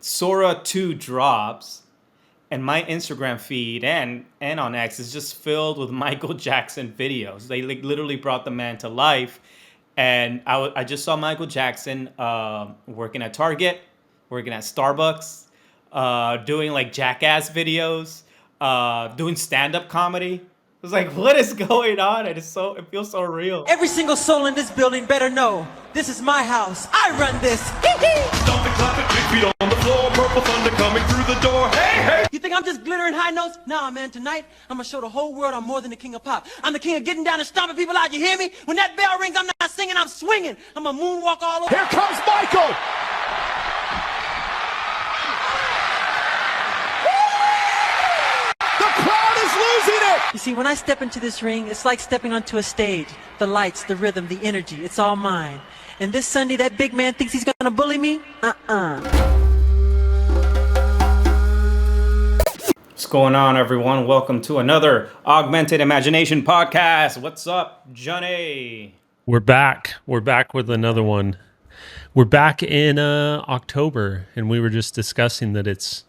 Sora 2 drops, and my Instagram feed and on X is just filled with Michael Jackson videos. They like literally brought the man to life, and I just saw Michael Jackson working at Target, working at Starbucks, doing like jackass videos, doing stand up comedy. It was like, what is going on? It feels so real. Every single soul in this building better know this is my house. I run this. Stomp and clap it, big feet on the floor, purple thunder coming through the door. Hey, hey! You think I'm just glittering high notes? Nah, man, tonight I'm gonna show the whole world I'm more than the king of pop. I'm the king of getting down and stomping people out, you hear me? When that bell rings, I'm not singing, I'm swinging. I'm a moonwalk all over. Here comes Michael! The crowd is losing it! You see, when I step into this ring, it's like stepping onto a stage. The lights, the rhythm, the energy, it's all mine. And this Sunday, that big man thinks he's gonna bully me? What's going on, everyone? Welcome to another Augmented Imagination podcast. What's up, Jonny? We're back. We're back with another one. We're back in October, and we were just discussing that it's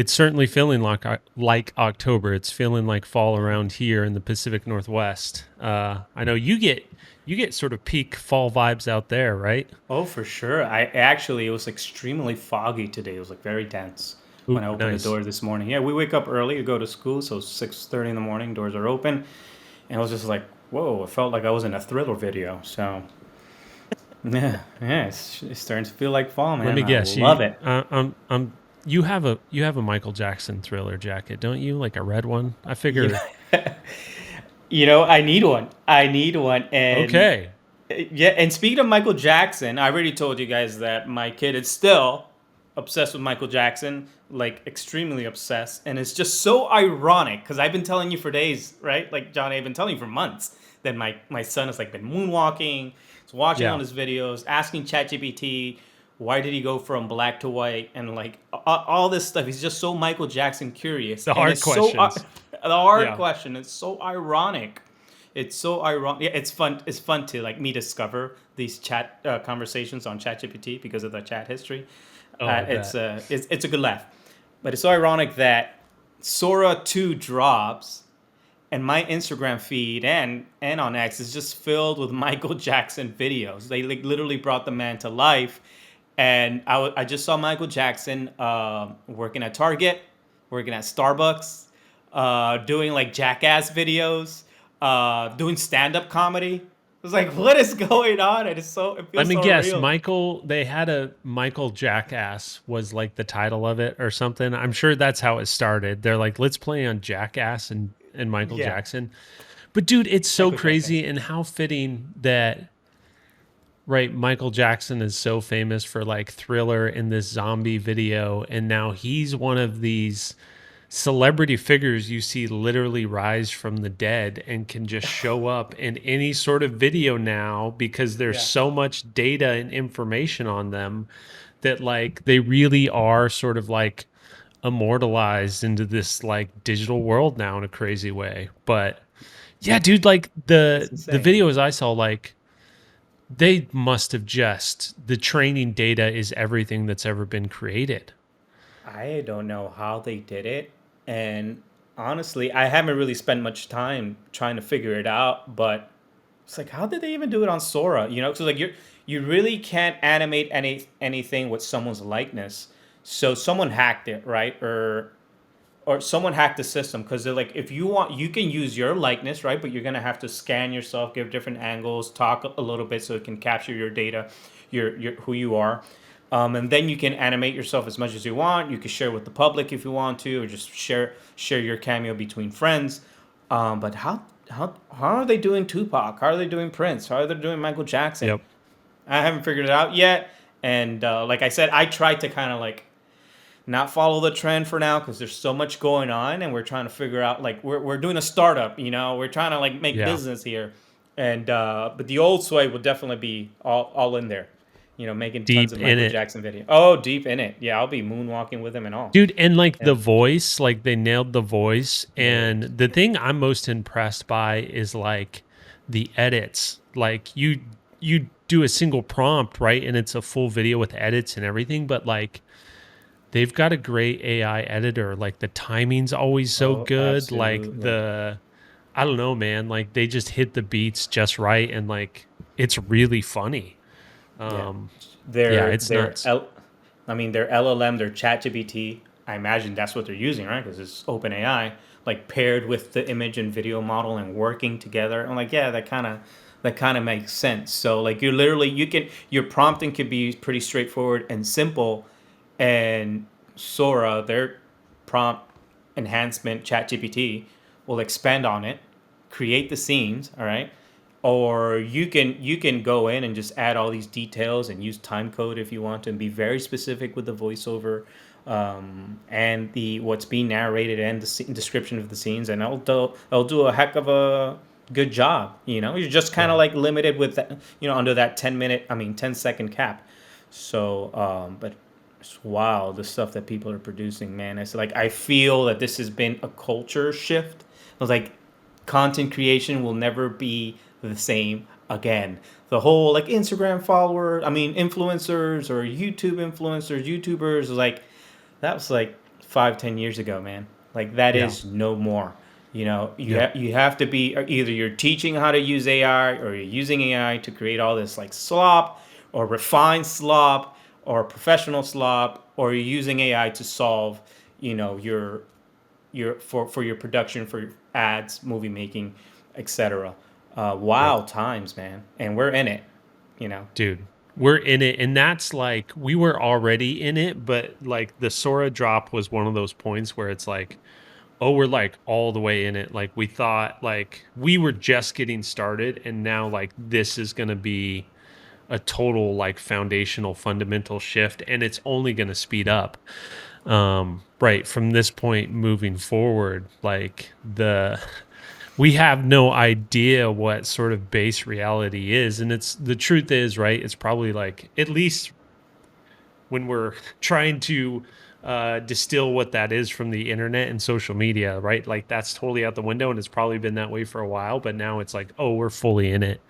certainly feeling like October. It's feeling like fall around here in the Pacific Northwest. I know you get sort of peak fall vibes out there, right? Oh, for sure. It was extremely foggy today. It was like very dense when I opened the door this morning. Yeah, we wake up early to go to school, so 6:30 in the morning, doors are open, and I was just like, whoa! It felt like I was in a thriller video. So yeah, it's starting to feel like fall, man. Let me guess, love it. You have a Michael Jackson Thriller jacket, don't you? Like a red one? I figured. I need one. And okay. Yeah, and speaking of Michael Jackson, I already told you guys that my kid is still obsessed with Michael Jackson, like extremely obsessed, and it's just so ironic because I've been telling you for days, right? Like Johnny, I've been telling you for months that my son has like been moonwalking, he's watching on his videos, asking ChatGPT why did he go from black to white, and like all this stuff. He's just so Michael Jackson curious. The hard questions. The hard question. It's so ironic. It's so ironic. Yeah, it's fun. It's fun to like me discover these chat conversations on ChatGPT because of the chat history. It's a good laugh, but it's so ironic that Sora 2 drops, and my Instagram feed and on X is just filled with Michael Jackson videos. They like literally brought the man to life, and I just saw Michael Jackson working at Target, working at Starbucks, doing like jackass videos, doing stand up comedy. It was like, what is going on? It feels so real. Michael, they had a Michael Jackass was like the title of it or something. I'm sure that's how it started. They're like, let's play on Jackass and Michael Jackson. But dude, it's so crazy and how fitting that, right, Michael Jackson is so famous for like Thriller in this zombie video. And now he's one of these celebrity figures you see literally rise from the dead and can just show up in any sort of video now because there's so much data and information on them that like they really are sort of like immortalized into this like digital world now in a crazy way. But yeah, dude, like the videos I saw, like they must have the training data is everything that's ever been created. I don't know how they did it. And honestly, I haven't really spent much time trying to figure it out, but it's like, how did they even do it on Sora? So like you really can't animate anything with someone's likeness. So someone hacked it, right? Or someone hacked the system because they're like, if you want, you can use your likeness, right? But you're gonna have to scan yourself, give different angles, talk a little bit so it can capture your data, your who you are. And then you can animate yourself as much as you want. You can share with the public if you want to, or just share your Cameo between friends. But how are they doing Tupac? How are they doing Prince? How are they doing Michael Jackson? Yep. I haven't figured it out yet. And like I said, I tried to kind of like not follow the trend for now because there's so much going on, and we're trying to figure out like we're doing a startup. We're trying to like make business here. And but the old Sway will definitely be all in there. Making tons of Michael Jackson video. Oh, deep in it. Yeah, I'll be moonwalking with him and all. Dude, and like the voice, like they nailed the voice. And the thing I'm most impressed by is like the edits. Like you do a single prompt, right? And it's a full video with edits and everything. But like they've got a great AI editor. Like the timing's always so Oh, good. Like absolutely. I don't know, man. Like they just hit the beats just right, and like it's really funny. Yeah. Um, yeah, Their it's their nuts. L, I mean their LLM, their ChatGPT. I imagine that's what they're using, right? Because it's OpenAI, like paired with the image and video model and working together. I'm like, yeah, that kind of makes sense. So like you're literally your prompting could be pretty straightforward and simple, and Sora, their prompt enhancement ChatGPT, will expand on it, create the scenes, all right? Or you can go in and just add all these details and use time code if you want to, and be very specific with the voiceover, and the what's being narrated and the description of the scenes, and it'll do a heck of a good job. You're just kind of Right. like limited with that, under that 10-minute, I mean 10-second cap. So, but it's wild the stuff that people are producing, man. It's like I feel that this has been a culture shift. I was like, content creation will never be the same again. The whole like Instagram followers, I mean influencers or YouTube influencers, YouTubers, like that was like 5-10 years ago, man. Like that Yeah. is no more. Yep. You have to be either you're teaching how to use AI or you're using AI to create all this like slop or refined slop or professional slop, or you're using AI to solve, your for your production, for your ads, movie making, etc. Yep. Wow, times, man, and we're in it. You know. Dude, we're in it. And that's like, we were already in it, but like the Sora drop was one of those points where it's like, oh, we're like all the way in it. Like we thought like we were just getting started, and now like this is going to be a total like foundational fundamental shift, and it's only going to speed up. Right from this point moving forward, like we have no idea what sort of base reality is, and it's the truth is, right, it's probably like, at least when we're trying to distill what that is from the internet and social media, right? Like that's totally out the window, and it's probably been that way for a while. But now it's like, oh, we're fully in it,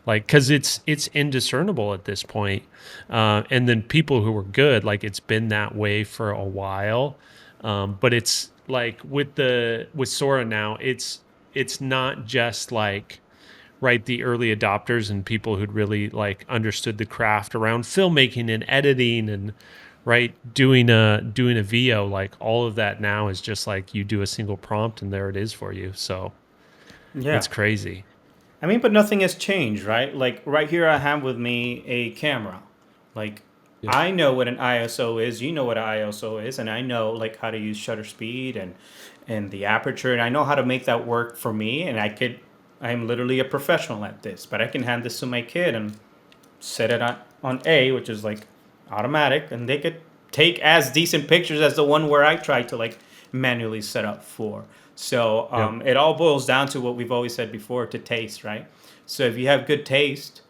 like because it's indiscernible at this point. And then people who were good, like it's been that way for a while. But it's like with Sora now, it's not just like, right, the early adopters and people who'd really like understood the craft around filmmaking and editing and right doing a VO. Like all of that now is just like you do a single prompt and there it is for you. So Yeah. it's crazy. I mean, but nothing has changed, right? Like right here, I have with me a camera. Like Yep. I know what an ISO is. You know what an ISO is, and I know like how to use shutter speed and the aperture, and I know how to make that work for me. And I'm literally a professional at this, but I can hand this to my kid and set it on A, which is like automatic, and they could take as decent pictures as the one where I tried to like manually set up for. So Yep. it all boils down to what we've always said before, to taste, right? So if you have good taste,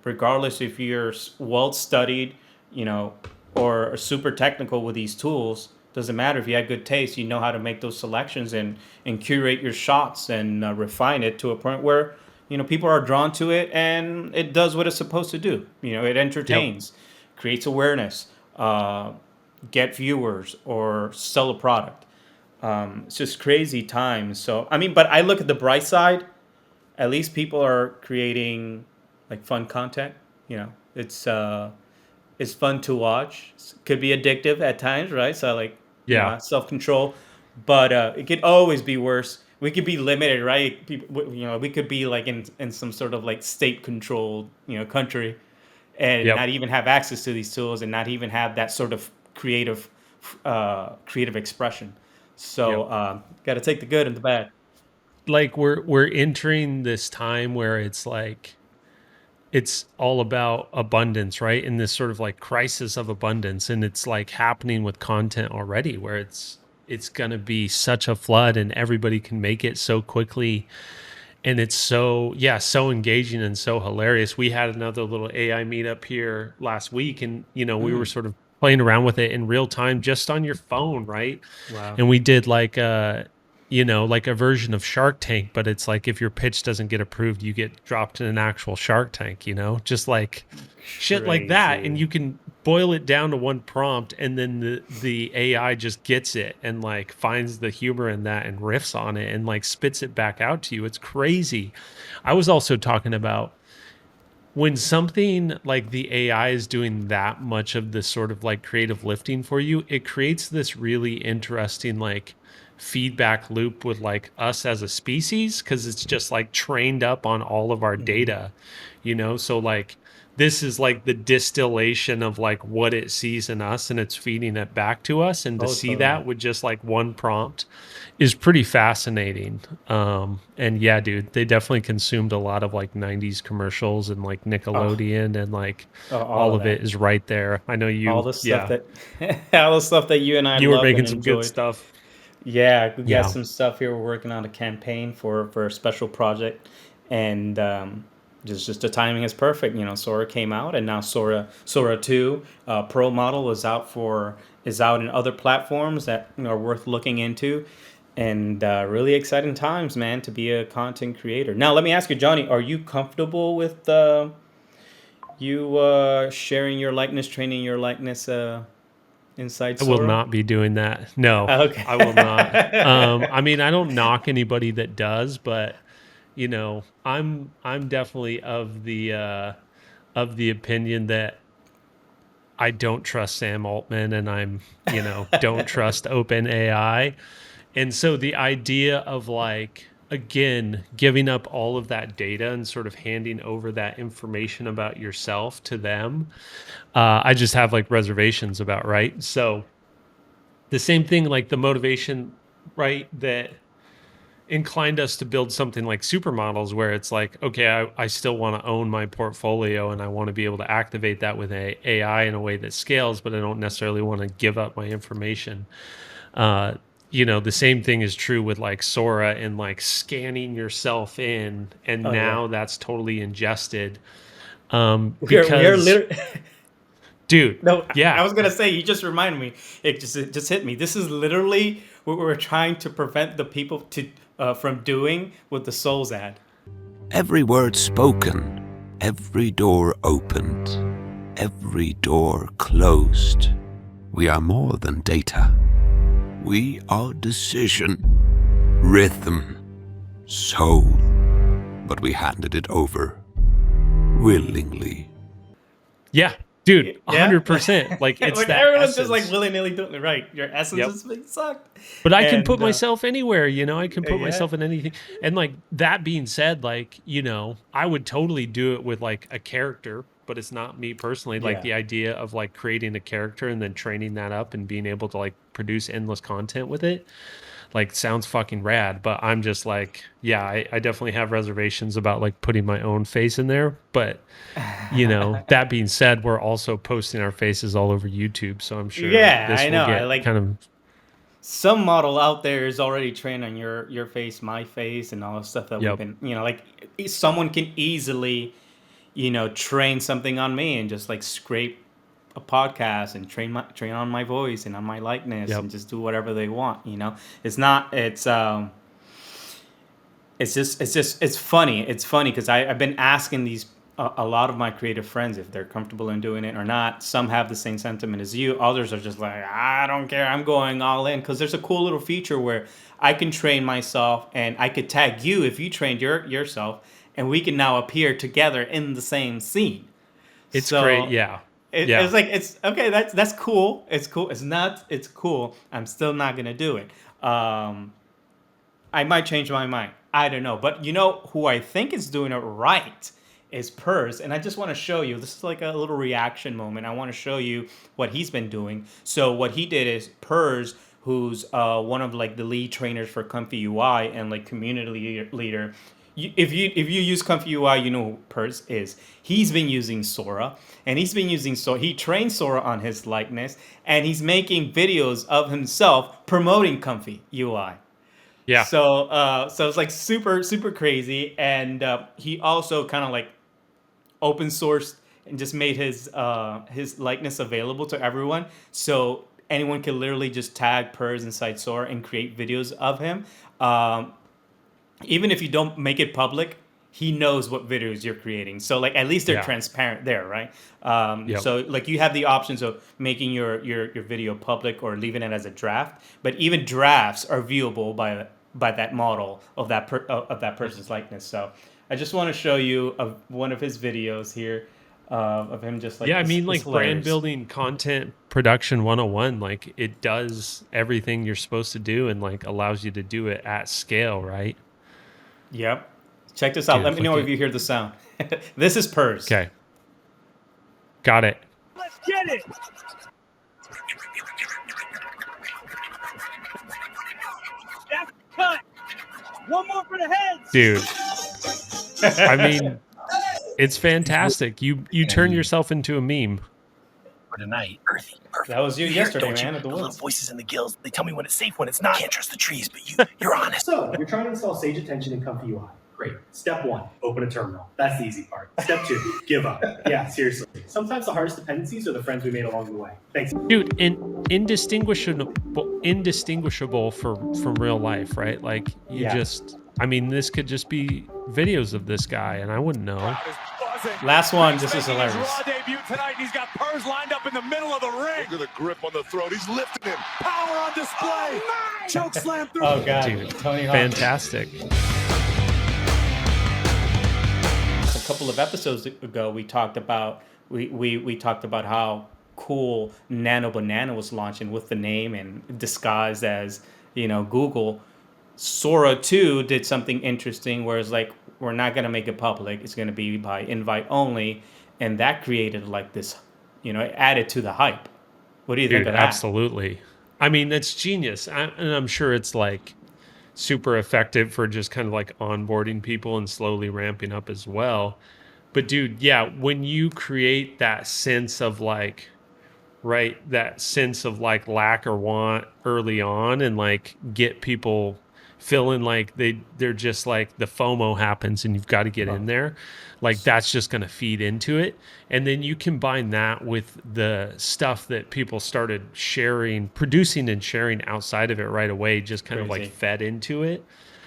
regardless if you're well studied, you know, or super technical with these tools, doesn't matter. If you have good taste, you know how to make those selections and curate your shots and refine it to a point where people are drawn to it and it does what it's supposed to do. It Yep. entertains, creates awareness, get viewers, or sell a product. It's just crazy times. So I mean, but I look at the bright side. At least people are creating like fun content. It's fun to watch. Could be addictive at times, right? So like, Yeah. self control, but it could always be worse. We could be limited, right? People, we could be like in some sort of like state controlled, country, and Yep. not even have access to these tools, and not even have that sort of creative expression. So Yep. got to take the good and the bad. Like we're entering this time where it's like it's all about abundance, right? In this sort of like crisis of abundance, and it's like happening with content already, where it's going to be such a flood and everybody can make it so quickly, and it's so, yeah, so engaging and so hilarious. We had another little AI meetup here last week, and we were sort of playing around with it in real time just on your phone, right? Wow. And we did like like a version of Shark Tank, but it's like if your pitch doesn't get approved, you get dropped in an actual Shark Tank, just like shit like that. And Crazy. you can boil it down to one prompt, and then the AI just gets it and like finds the humor in that and riffs on it and like spits it back out to you. It's crazy. I was also talking about when something like the AI is doing that much of the sort of like creative lifting for you, it creates this really interesting like feedback loop with like us as a species, because it's just like trained up on all of our data, so like this is like the distillation of like what it sees in us, and it's feeding it back to us, and to Oh, see totally. that with just like one prompt is pretty fascinating. And yeah, dude, they definitely consumed a lot of like 90s commercials and like Oh, Nickelodeon, and like all all of of it that. is right there. I know All you, the stuff yeah, that all the stuff that you and I you were loved and making some good enjoyed. stuff. Yeah, we got Yeah. some stuff here. We're working on a campaign for a special project, and just the timing is perfect. Sora came out, and now Sora 2 Pro model is out in other platforms that are worth looking into, and really exciting times, man, to be a content creator. Now, let me ask you, Johnny, are you comfortable with you sharing your likeness, training your likeness inside I will Sora? not be doing that. No, I will not. Okay. I mean, I don't knock anybody that does, but I'm definitely of the opinion that I don't trust Sam Altman, and don't trust OpenAI. And so the idea of like, again, giving up all of that data and sort of handing over that information about yourself to them, I just have like reservations about, right? So the same thing, like the motivation, right, that inclined us to build something like supermodels, where it's like, okay, I still want to own my portfolio, and I want to be able to activate that with AI in a way that scales, but I don't necessarily want to give up my information. uh the same thing is true with like Sora and like scanning yourself in, and Oh yeah. now that's totally ingested. We are Because literally. dude, No, I yeah. was gonna say, you just reminded me. It just hit me. This is literally what we were trying to prevent the people to from doing with the Souls ad. Every word spoken, every door opened, every door closed. We are more than data. We are decision, rhythm, soul. But we handed it over willingly. Yeah, dude, Yeah. 100%. Like, it's When that everyone's just like essence. willy nilly doing it, right? Your essence Yep. is being sucked, But I can put and myself anywhere, I can put yeah, myself in anything. And like, that being said, like, I would totally do it with like a character, but it's not me personally. Like, yeah. the idea of like creating a character and then training that up and being able to like produce endless content with it, like, sounds fucking rad. But I'm just like, yeah, I definitely have reservations about like putting my own face in there. But that being said, we're also posting our faces all over YouTube, so I'm sure Yeah, I this will know. I get like kind of. some model out there is already trained on your face, my face, and all the stuff that we've Yep. been. Like someone can easily, train something on me and just like scrape a podcast and train on my voice and on my likeness Yep. and just do whatever they want. It's not. It's funny. It's funny because I've been asking these a lot of my creative friends if they're comfortable in doing it or not. Some have the same sentiment as you. Others are just like, I don't care. I'm going all in, because there's a cool little feature where I can train myself and I could tag you if you trained yourself, and we can now appear together in the same scene. It's great. So Yeah. it's Yeah. like, it's okay. That's cool. It's cool. It's not. It's cool. I'm still not gonna do it. I might change my mind. I don't know. But you know who I think is doing it right is Purrs. And I just want to show you. This is like a little reaction moment. I want to show you what he's been doing. So what he did is Purrs, who's one of like the lead trainers for Comfy UI and like community leader. If you use Comfy UI, you know who Purrs is. He's been using Sora, and he's been using Sora. He trained Sora on his likeness, and he's making videos of himself promoting Comfy UI. Yeah. So it's like super super crazy, and he also kind of like open sourced and just made his likeness available to everyone, so anyone can literally just tag Purrs inside Sora and create videos of him. Um, Even if you don't make it public, he knows what videos you're creating. So like at least they're Yeah. transparent there, right? Yep. So like you have the options of making your video public or leaving it as a draft, but even drafts are viewable by that model of of that person's likeness. So I just want to show you one of his videos here of him just like Yeah, I mean, it's like brand hilarious. building, content production 101, like it does everything you're supposed to do and like allows you to do it at scale, right? Yep. Check this out. Dude, Let me know look if you hear the sound. This is Purrs. Okay. Got it. Let's get it. That's cut. One more for the heads. Dude. I mean, it's fantastic. You turn yourself into a meme. For tonight. Earthy. That was you yesterday, Don't man, you? at the The little woods. voices in the gills, they tell me when it's safe, when it's not. Can't trust the trees, but you're honest. So, you're trying to install Sage Attention in Comfy UI. Great. Step 1, open a terminal. That's the easy part. Step 2, give up. Yeah, seriously. Sometimes the hardest dependencies are the friends we made along the way. Thanks. Dude, indistinguishable from real life, right? Like you Yeah. I mean, this could just be videos of this guy and I wouldn't know. Last one. This is hilarious. Raw debut tonight. He's got Purrs lined up in the middle of the ring. Look at the grip on the throat. He's lifting him. Power on display. Choke slam through. Oh god, Dude, Tony Hawk. fantastic. A couple of episodes ago, we talked about we talked about how cool Nano Banana was launching with the name and disguised as Google. Sora 2 did something interesting, where it's like we're not gonna make it public. It's gonna be by invite only, and that created like this, it added to the hype. What do you think Dude, of that? absolutely. I mean, that's genius. And I'm sure it's like super effective for just kind of like onboarding people and slowly ramping up as well. But dude, yeah, when you create that sense of like, right, that sense of like lack or want early on and like get people feeling like they're just like the FOMO happens and you've got to get in there, like that's just going to feed into it. And then you combine that with the stuff that people started producing and sharing outside of it right away, just kind of like Crazy. fed into it.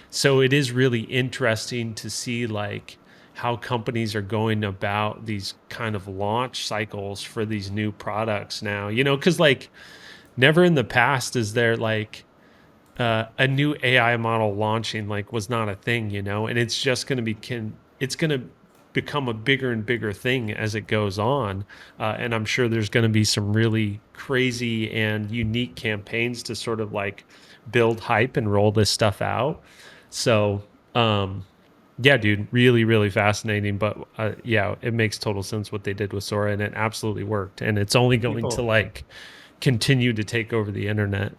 So it is really interesting to see like how companies are going about these kind of launch cycles for these new products now, because like never in the past is there like a new AI model launching like was not a thing, and it's just going to it's going to become a bigger and bigger thing as it goes on. And I'm sure there's going to be some really crazy and unique campaigns to sort of like build hype and roll this stuff out. So, yeah, dude, really, really fascinating. But yeah, it makes total sense what they did with Sora, and it absolutely worked. And it's only going to like continue to take over the internet.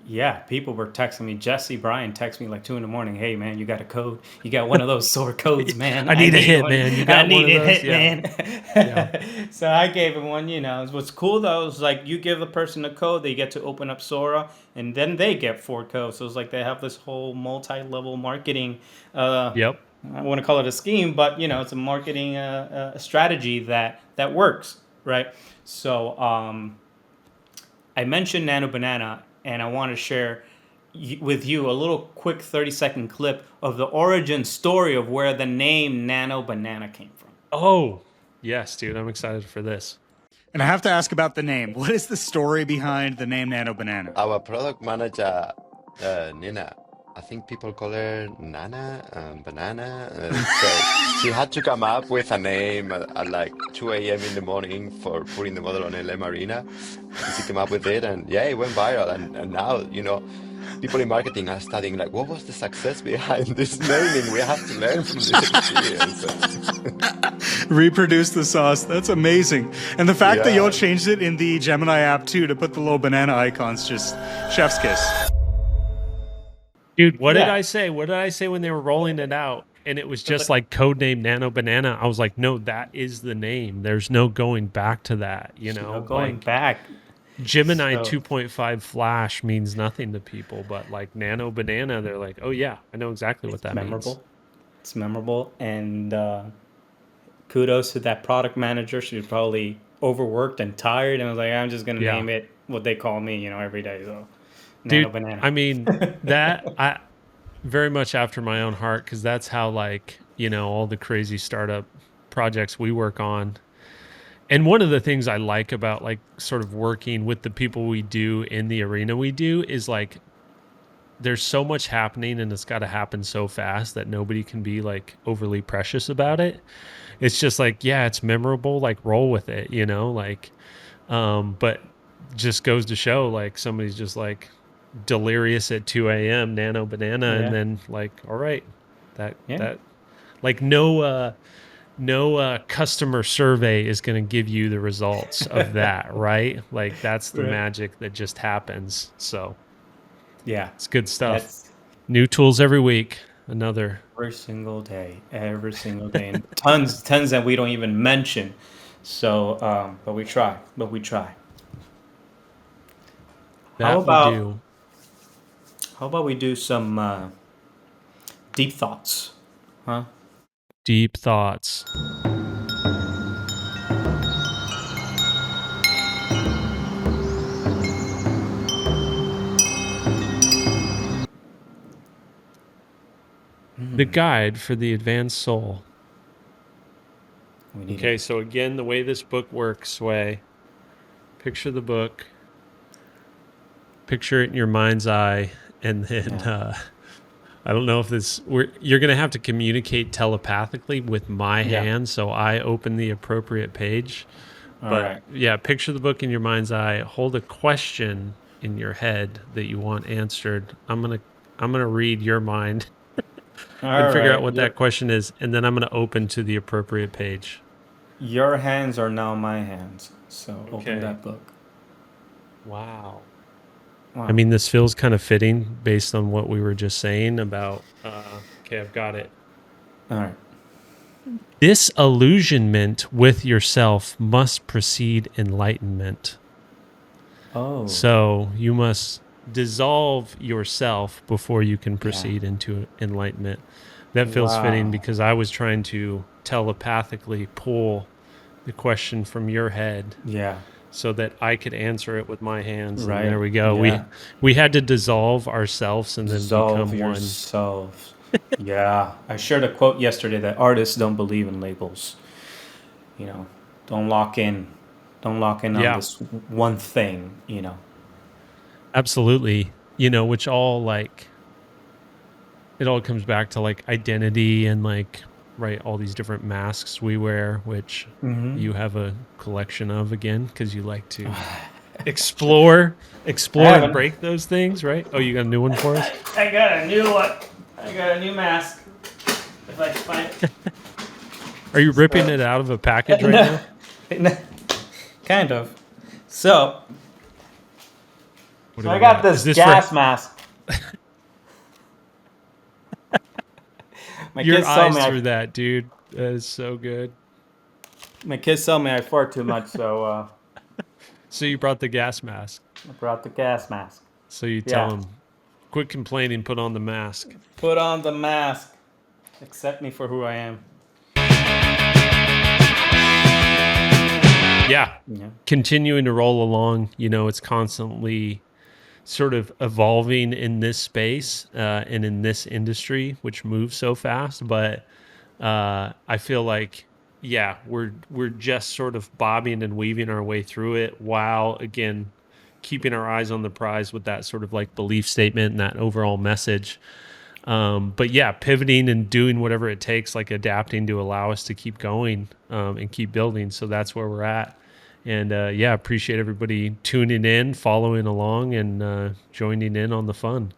Yeah, people were texting me. Jesse Bryan texted me like 2 a.m. Hey man, you got a code? You got one of those Sora codes, man? I need a hit, one. man. You got I one need of a those? hit, Yeah. man. So I gave him one. What's cool though is like you give a person a code, they get to open up Sora, and then they get 4 codes. So it's like they have this whole multi-level marketing. Yep. I want to call it a scheme, but it's a marketing strategy that works, right? So I mentioned Nano Banana, and I want to share with you a little quick 30-second clip of the origin story of where the name Nano Banana came from. Oh, yes, dude. I'm excited for this. And I have to ask about the name. What is the story behind the name Nano Banana? Our product manager, Nina, I think people call her Nana, Banana. So she had to come up with a name at like 2 a.m. in the morning for putting the model on LM Arena. And she came up with it, and yeah, it went viral. And now, people in marketing are studying like, what was the success behind this naming? We have to learn from this experience. Reproduce the sauce. That's amazing. And the fact that Yeah. y'all changed it in the Gemini app too to put the little banana icons, just chef's kiss. Dude, what did Yeah. I say? What did I say when they were rolling it out? And it was just like codename Nano Banana. I was like, no, that is the name. There's no going back to that, Going like, back. Gemini So- 2.5 Flash means nothing to people, but like Nano Banana, they're like, oh yeah, I know exactly what that memorable. means. It's memorable, and kudos to that product manager. She was probably overworked and tired, and was like, I'm just gonna Yeah. name it what they call me, every day. So, Dude, Nano Banana. I mean, I very much after my own heart, because that's how like all the crazy startup projects we work on. And one of the things I like about like sort of working with the people we do in the arena we do is like there's so much happening and it's got to happen so fast that nobody can be like overly precious about it. It's just like, yeah, it's memorable, like roll with it, like but just goes to show like somebody's just like delirious at 2 a.m. Nano Banana, and then like, all right, that like no customer survey is going to give you the results of that, right? Like that's the magic that just happens. So Yeah, it's good stuff. New tools every week. Every single day, and tons that we don't even mention. So, but we try. How about we do some deep thoughts, huh? Deep thoughts. The guide for the advanced soul. Okay, so again, the way this book works, Sway. Picture the book. Picture it in your mind's eye, and then I don't know if you're going to have to communicate telepathically with my hand, so I open the appropriate page. Picture the book in your mind's eye. Hold a question in your head that you want answered. I'm gonna read your mind and figure out what that question is, and then I'm gonna open to the appropriate page. Your hands are now my hands, so open that book. Wow. I mean, this feels kind of fitting based on what we were just saying about. Okay, I've got it. All right. Disillusionment with yourself must precede enlightenment. Oh. So you must dissolve yourself before you can proceed into enlightenment. That feels fitting because I was trying to telepathically pull the question from your head. Yeah. So that I could answer it with my hands. Right. And there we go. Yeah. We had to dissolve ourselves and then become yourselves. Yeah. I shared a quote yesterday that artists don't believe in labels. Don't lock in on this one thing, Absolutely. Which all like it all comes back to like identity and like all these different masks we wear, which you have a collection of again because you like to explore and break those things, right? Oh, you got a new one for us? I got a new one. I got a new mask. If I find it. Are you ripping it out of a package right now? Kind of. So I got this gas mask. Your eyes through that, dude. That is so good. My kids tell me I fart too much, so... So you brought the gas mask. I brought the gas mask. So you tell them, quit complaining, put on the mask. Put on the mask. Accept me for who I am. Yeah. Continuing to roll along, it's constantly sort of evolving in this space and in this industry, which moves so fast. But I feel like, we're just sort of bobbing and weaving our way through it while, again, keeping our eyes on the prize with that sort of like belief statement and that overall message. But pivoting and doing whatever it takes, like adapting to allow us to keep going and keep building. So that's where we're at. And appreciate everybody tuning in, following along, and joining in on the fun.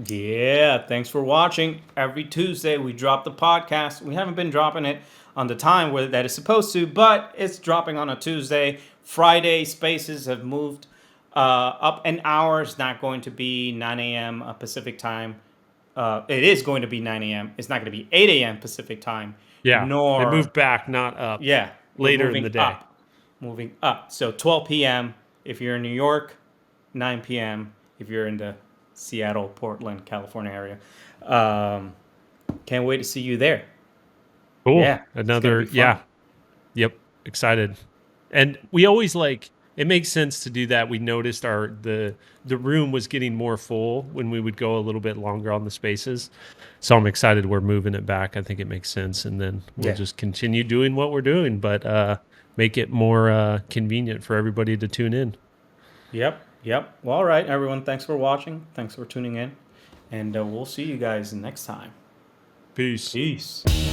Yeah, thanks for watching. Every Tuesday we drop the podcast. We haven't been dropping it on the time where that is supposed to, but it's dropping on a Tuesday. Friday spaces have moved up an hour. It's not going to be 9 a.m. Pacific time. It is going to be 9 a.m. It's not going to be 8 a.m. Pacific time. Yeah, they moved back, not up. Yeah, later in the day. Moving up. So 12 p.m. if you're in New York, 9 p.m. if you're in the Seattle, Portland, California area. Can't wait to see you there. Cool. Yeah. Yep. Excited. And we always it makes sense to do that. We noticed the room was getting more full when we would go a little bit longer on the spaces. So I'm excited we're moving it back. I think it makes sense, and then we'll just continue doing what we're doing, but make it more convenient for everybody to tune in. Yep. Well, all right, everyone. Thanks for watching. Thanks for tuning in, and we'll see you guys next time. Peace. Peace.